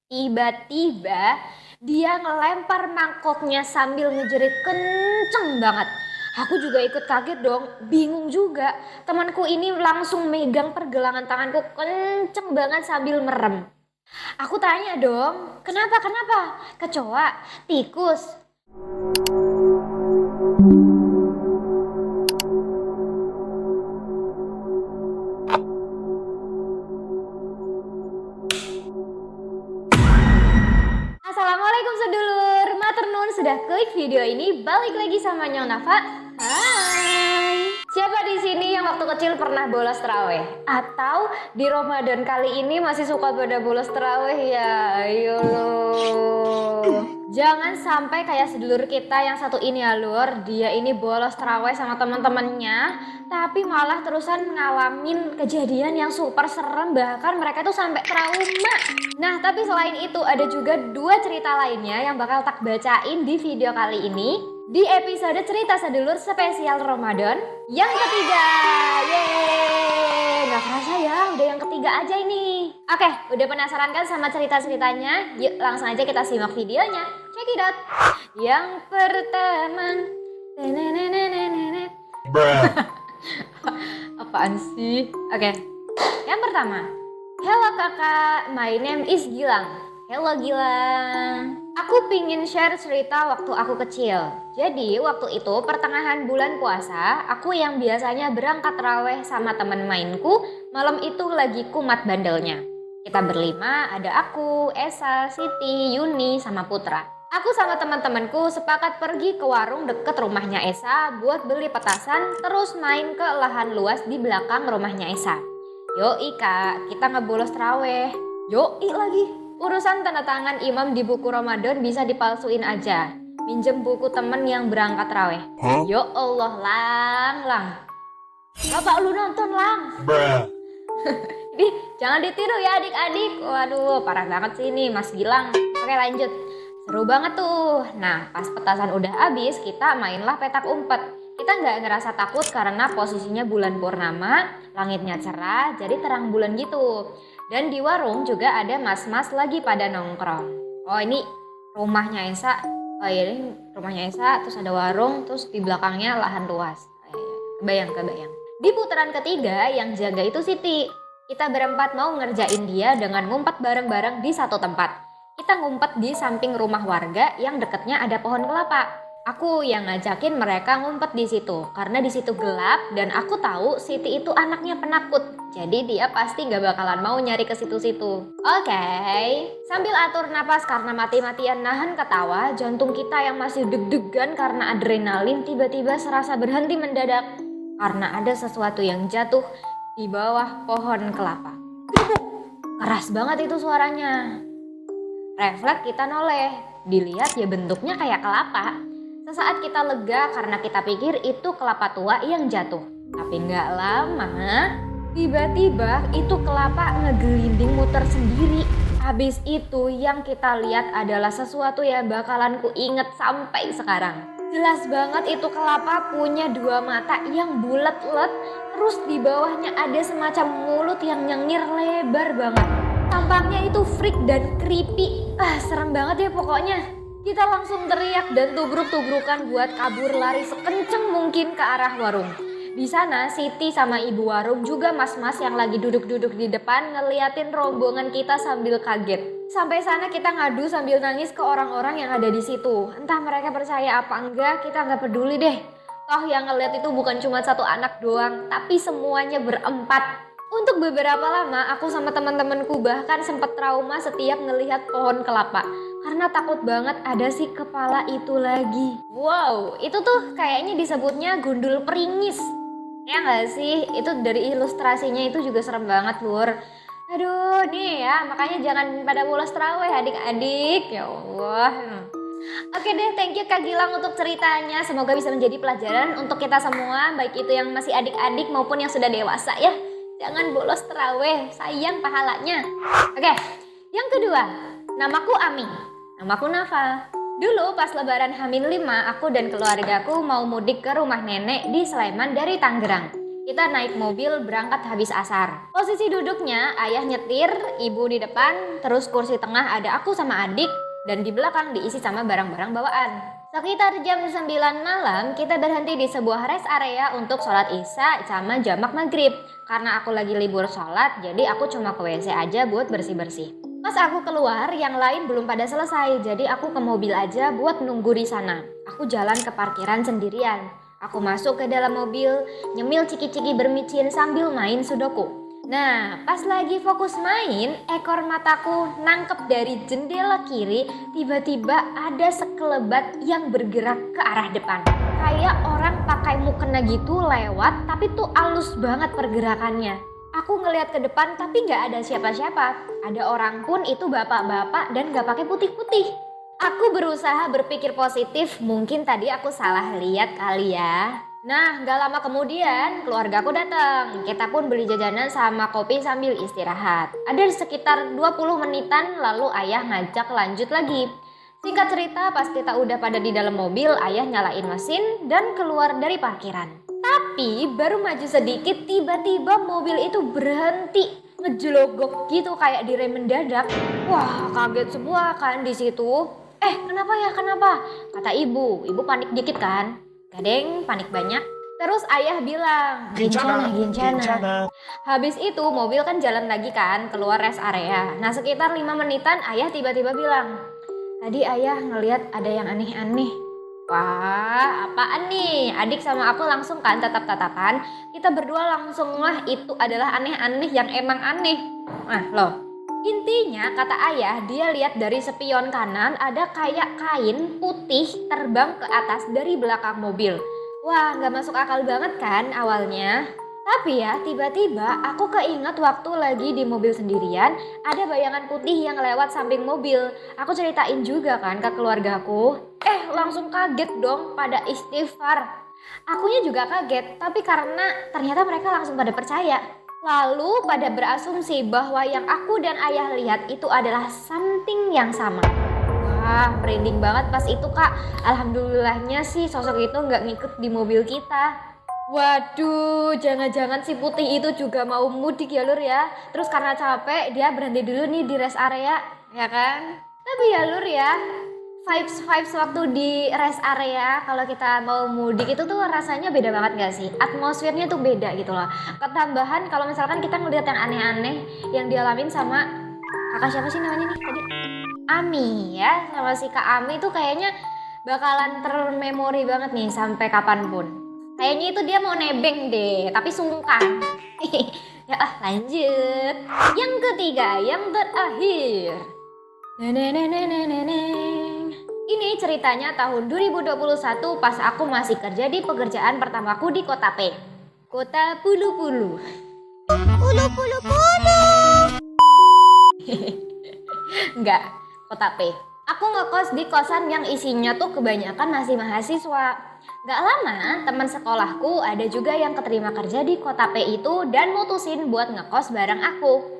Tiba-tiba dia ngelempar mangkoknya sambil ngejerit kenceng banget. Aku juga ikut kaget dong, bingung juga. Temanku ini langsung megang pergelangan tanganku kenceng banget sambil merem. Aku tanya dong, kenapa? Kecoa? Tikus? Assalamualaikum sedulur, maternun sudah klik video ini, balik lagi sama Nyong Nafa. Hai. Siapa di sini yang waktu kecil pernah bolos taraweh? Atau di Ramadan kali ini masih suka pada bolos taraweh ya? Ayo loh. Jangan sampai kayak sedulur kita yang satu ini ya lur, dia ini bolos taraweh sama teman-temannya, tapi malah terusan ngalamin kejadian yang super serem, bahkan mereka tuh sampai trauma. Nah, tapi selain itu ada juga dua cerita lainnya yang bakal tak bacain di video kali ini di episode cerita sedulur spesial Ramadan yang ketiga. Yeay, gak kerasa ya udah yang ketiga aja ini. Oke, udah penasaran kan sama cerita-ceritanya? Yuk langsung aja kita simak videonya. Check it out. Yang pertama, apaan sih? Oke, yang pertama, hello kakak, my name is Gilang. Hello Gilang. Aku pingin share cerita waktu aku kecil. Jadi waktu itu pertengahan bulan puasa, aku yang biasanya berangkat raweh sama temen mainku, malam itu lagi kumat bandelnya. Kita berlima, ada aku, Esa, Siti, Yuni, sama Putra. Aku sama teman-temanku sepakat pergi ke warung deket rumahnya Esa buat beli petasan, terus main ke lahan luas di belakang rumahnya Esa. Yoi kak, kita ngebolos terawih. Yoi lagi. Urusan tanda tangan imam di buku Ramadan bisa dipalsuin aja. Minjem buku temen yang berangkat terawih. Yo Allah, lang. Bapak lu nonton lang. Ini jangan ditiru ya adik-adik. Waduh, parah banget sih ini Mas Gilang. Oke lanjut. Seru banget tuh. Nah, pas petasan udah habis, kita mainlah petak umpet. Kita nggak ngerasa takut karena posisinya bulan purnama, langitnya cerah, jadi terang bulan gitu. Dan di warung juga ada mas-mas lagi pada nongkrong. Oh ini rumahnya Esa. Oh iya ini rumahnya Esa, terus ada warung, terus di belakangnya lahan luas. Kebayang. Di putaran ketiga yang jaga itu Siti. Kita berempat mau ngerjain dia dengan ngumpet bareng-bareng di satu tempat. Kita ngumpet di samping rumah warga yang deketnya ada pohon kelapa. Aku yang ngajakin mereka ngumpet di situ karena di situ gelap dan aku tahu Siti itu anaknya penakut. Jadi dia pasti gak bakalan mau nyari ke situ-situ. Oke, sambil atur napas karena mati-matian nahan ketawa, jantung kita yang masih deg-degan karena adrenalin tiba-tiba serasa berhenti mendadak karena ada sesuatu yang jatuh di bawah pohon kelapa. Keras banget itu suaranya. Refleks kita noleh, dilihat ya bentuknya kayak kelapa. Sesaat kita lega karena kita pikir itu kelapa tua yang jatuh. Tapi nggak lama, tiba-tiba itu kelapa ngegelinding muter sendiri. Habis itu yang kita lihat adalah sesuatu yang bakalan ku inget sampai sekarang. Jelas banget itu kelapa punya dua mata yang bulet-let, terus di bawahnya ada semacam mulut yang nyengir lebar banget. Tampaknya itu freak dan creepy. Serem banget ya pokoknya. Kita langsung teriak dan tubruk-tubrukan buat kabur lari sekenceng mungkin ke arah warung. Di sana Siti sama ibu warung juga mas-mas yang lagi duduk-duduk di depan ngeliatin rombongan kita sambil kaget. Sampai sana kita ngadu sambil nangis ke orang-orang yang ada di situ. Entah mereka percaya apa enggak, kita nggak peduli deh. Toh yang ngeliat itu bukan cuma satu anak doang, tapi semuanya berempat. Untuk beberapa lama aku sama teman-temanku bahkan sempat trauma setiap ngelihat pohon kelapa. Karena takut banget ada si kepala itu lagi. Wow, itu tuh kayaknya disebutnya gundul peringis. Ya gak sih? Itu dari ilustrasinya itu juga serem banget lur. Aduh nih ya, makanya jangan pada bolos tarawih adik-adik. Ya Allah. Oke deh, thank you Kak Gilang untuk ceritanya. Semoga bisa menjadi pelajaran untuk kita semua, baik itu yang masih adik-adik maupun yang sudah dewasa ya. Jangan bolos tarawih, sayang pahalanya. Oke, yang kedua, namaku Ami. Namaku Nafa. Dulu pas lebaran H-5, aku dan keluargaku mau mudik ke rumah nenek di Sleman dari Tangerang. Kita naik mobil berangkat habis asar. Posisi duduknya ayah nyetir, ibu di depan, terus kursi tengah ada aku sama adik, dan di belakang diisi sama barang-barang bawaan. Sekitar jam 9 malam kita berhenti di sebuah rest area untuk sholat isya sama jamak maghrib. Karena aku lagi libur sholat, jadi aku cuma ke WC aja buat bersih-bersih. Pas aku keluar, yang lain belum pada selesai, jadi aku ke mobil aja buat nunggu di sana. Aku jalan ke parkiran sendirian. Aku masuk ke dalam mobil, nyemil ciki-ciki bermicin sambil main sudoku. Nah, pas lagi fokus main, ekor mataku nangkep dari jendela kiri, tiba-tiba ada sekelebat yang bergerak ke arah depan. Kayak orang pakai mukena gitu lewat, tapi tuh halus banget pergerakannya. Aku ngeliat ke depan tapi gak ada siapa-siapa. Ada orang pun itu bapak-bapak dan gak pakai putih-putih. Aku berusaha berpikir positif, mungkin tadi aku salah lihat kali ya. Nah, gak lama kemudian keluargaku datang. Kita pun beli jajanan sama kopi sambil istirahat. Ada sekitar 20 menitan lalu ayah ngajak lanjut lagi. Singkat cerita, pas kita udah pada di dalam mobil, ayah nyalain mesin dan keluar dari parkiran. Tapi baru maju sedikit, tiba-tiba mobil itu berhenti, ngejelogok gitu kayak direm mendadak. Wah, kaget semua kan di situ. Kenapa ya, kenapa? Kata ibu panik dikit kan? Gadeng, panik banyak. Terus ayah bilang, gincana. Habis itu mobil kan jalan lagi kan, keluar rest area. Nah sekitar 5 menitan ayah tiba-tiba bilang, tadi ayah ngelihat ada yang aneh-aneh. Wah, apaan nih? Adik sama aku langsung kan tatap-tatapan. Kita berdua langsung lah itu adalah aneh-aneh yang emang aneh. Nah loh, intinya kata ayah dia lihat dari spion kanan ada kayak kain putih terbang ke atas dari belakang mobil. Wah, gak masuk akal banget kan awalnya. Tapi ya tiba-tiba aku keinget waktu lagi di mobil sendirian ada bayangan putih yang lewat samping mobil. Aku ceritain juga kan ke keluargaku. Langsung kaget dong pada istighfar. Akunya juga kaget, tapi karena ternyata mereka langsung pada percaya. Lalu pada berasumsi bahwa yang aku dan ayah lihat itu adalah something yang sama. Wah, merinding banget pas itu kak. Alhamdulillahnya sih sosok itu nggak ngikut di mobil kita. Waduh, jangan-jangan si putih itu juga mau mudik ya Lur ya. Terus karena capek dia berhenti dulu nih di rest area, ya kan? Tapi ya Lur ya, vibes waktu di rest area kalau kita mau mudik itu tuh rasanya beda banget gak sih? Atmosfernya tuh beda gitu loh. Ketambahan kalau misalkan kita ngeliat yang aneh-aneh yang dialamin sama kakak siapa sih namanya nih tadi? Ami ya, sama si Kak Ami tuh kayaknya bakalan termemori banget nih sampai kapanpun. Kayaknya itu dia mau nebeng deh, tapi sungkan. Ya lanjut. Yang ketiga, yang terakhir. Ini ceritanya tahun 2021 pas aku masih kerja di pekerjaan pertamaku di Kota P. Kota Pulu-Pulu. Enggak, Kota P. Aku ngekos di kosan yang isinya tuh kebanyakan masih mahasiswa. Gak lama teman sekolahku ada juga yang keterima kerja di Kota P itu dan mutusin buat ngekos bareng aku.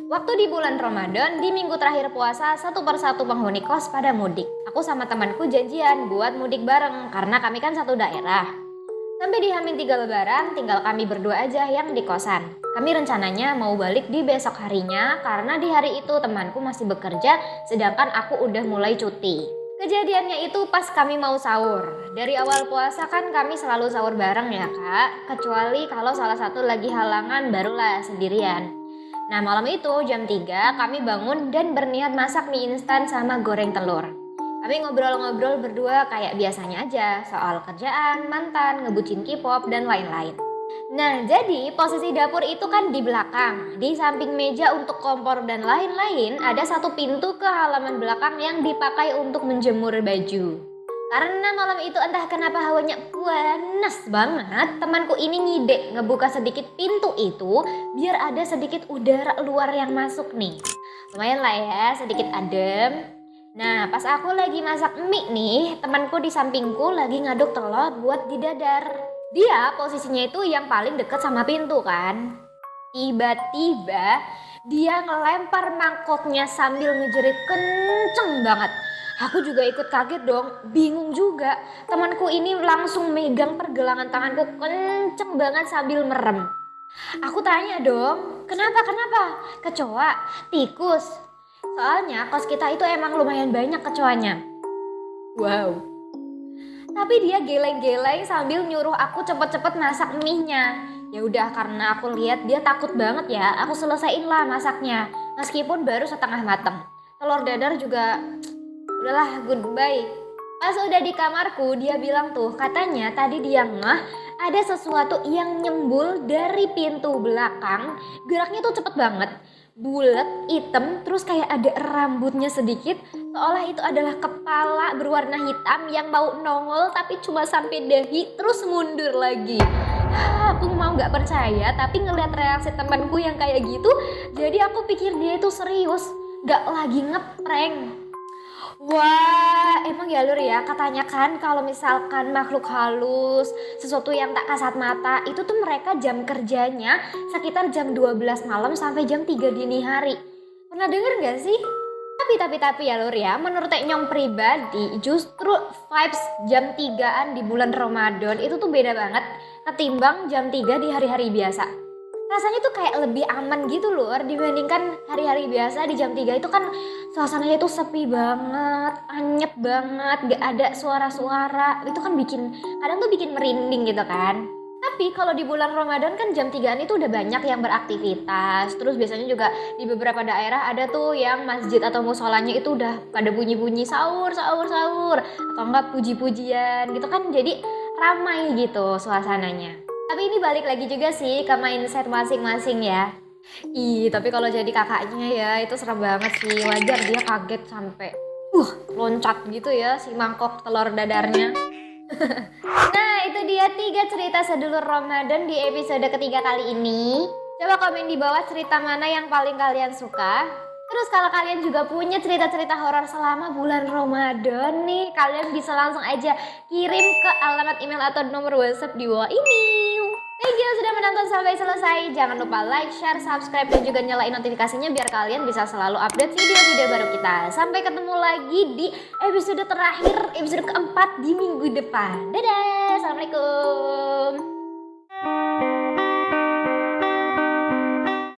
Waktu di bulan Ramadan, di minggu terakhir puasa, satu persatu penghuni kos pada mudik. Aku sama temanku janjian buat mudik bareng karena kami kan satu daerah. Sampai di H-3 Lebaran, tinggal kami berdua aja yang di kosan. Kami rencananya mau balik di besok harinya karena di hari itu temanku masih bekerja sedangkan aku udah mulai cuti. Kejadiannya itu pas kami mau sahur. Dari awal puasa kan kami selalu sahur bareng ya kak, kecuali kalau salah satu lagi halangan barulah sendirian. Nah malam itu jam 3 kami bangun dan berniat masak mie instan sama goreng telur. Kami ngobrol-ngobrol berdua kayak biasanya aja soal kerjaan, mantan, ngebucin K-pop, dan lain-lain. Nah jadi posisi dapur itu kan di belakang. Di samping meja untuk kompor dan lain-lain ada satu pintu ke halaman belakang yang dipakai untuk menjemur baju. Karena malam itu entah kenapa hawanya panas banget, temanku ini ngide ngebuka sedikit pintu itu biar ada sedikit udara luar yang masuk nih. Lumayan lah ya, sedikit adem. Nah pas aku lagi masak mie nih, temanku di sampingku lagi ngaduk telur buat didadar. Dia posisinya itu yang paling deket sama pintu kan. Tiba-tiba dia ngelempar mangkoknya sambil ngejerit kenceng banget. Aku juga ikut kaget dong, bingung juga. Temanku ini langsung megang pergelangan tanganku kenceng banget sambil merem. Aku tanya dong, kenapa? Kecoa? Tikus? Soalnya kos kita itu emang lumayan banyak kecoanya. Wow. Tapi dia geleng-geleng sambil nyuruh aku cepet-cepet masak mie-nya. Ya udah, karena aku lihat dia takut banget ya, aku selesaiin lah masaknya. Meskipun baru setengah mateng. Telur dadar juga udahlah, goodbye. Pas udah di kamarku, dia bilang tuh, katanya tadi dia ngeh ada sesuatu yang nyembul dari pintu belakang. Geraknya tuh cepet banget, bulat, hitam, terus kayak ada rambutnya sedikit, seolah itu adalah kepala berwarna hitam yang mau nongol tapi cuma sampai dahi terus mundur lagi. Aku mau gak percaya, tapi ngeliat reaksi temanku yang kayak gitu, jadi aku pikir dia itu serius, gak lagi ngeprank. Wah, emang ya Lur ya, katanya kan kalau misalkan makhluk halus, sesuatu yang tak kasat mata, itu tuh mereka jam kerjanya sekitar jam 12 malam sampai jam 3 dini hari. Pernah denger gak sih? Tapi ya Lur ya, menurut Nyong pribadi justru vibes jam 3-an di bulan Ramadan itu tuh beda banget ketimbang jam 3 di hari-hari biasa. Rasanya tuh kayak lebih aman gitu loh dibandingkan hari-hari biasa. Di jam 3 itu kan suasananya tuh sepi banget, anyep banget, gak ada suara-suara. Itu kan kadang tuh bikin merinding gitu kan. Tapi kalau di bulan Ramadan kan jam 3-an itu udah banyak yang beraktivitas. Terus biasanya juga di beberapa daerah ada tuh yang masjid atau musolanya itu udah pada bunyi-bunyi sahur. Atau enggak puji-pujian gitu kan, jadi ramai gitu suasananya. Tapi ini balik lagi juga sih ke mindset masing-masing ya. Tapi kalau jadi kakaknya ya itu serem banget sih. Wajar dia kaget sampai loncat gitu ya si mangkok telur dadarnya. Nah, itu dia 3 cerita sedulur Ramadan di episode ketiga kali ini. Coba komen di bawah cerita mana yang paling kalian suka. Terus kalau kalian juga punya cerita-cerita horor selama bulan Ramadan nih, kalian bisa langsung aja kirim ke alamat email atau nomor WhatsApp di bawah ini. Thank you sudah menonton sampai selesai. Jangan lupa like, share, subscribe, dan juga nyalain notifikasinya biar kalian bisa selalu update video-video baru kita. Sampai ketemu lagi di episode terakhir, episode keempat di minggu depan. Dadah, assalamualaikum.